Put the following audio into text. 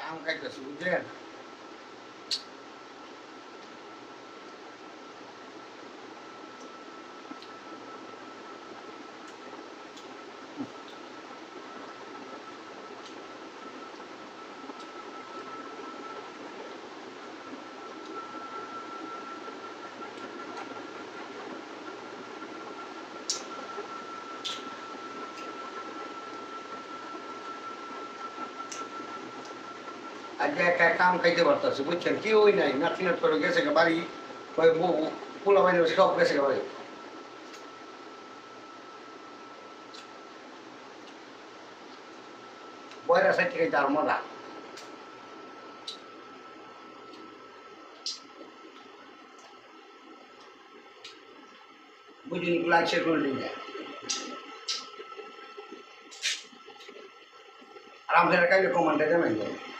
আম খাইতেছি বুঝলেন। আজ একা একা আম খাইতে পারতেছি বুঝছেন, কেউই নাই, নাতি নাত করে গেছে গে বাড়ি, ওই বউ পোলা বাইরে সব গেছে গে বাড়ি। বয়রা সাইড থেকে যার মজা। বুঝুন লাইক শেয়ার করে দিন। আর আমাদের কাছে কমান্ডে জানাই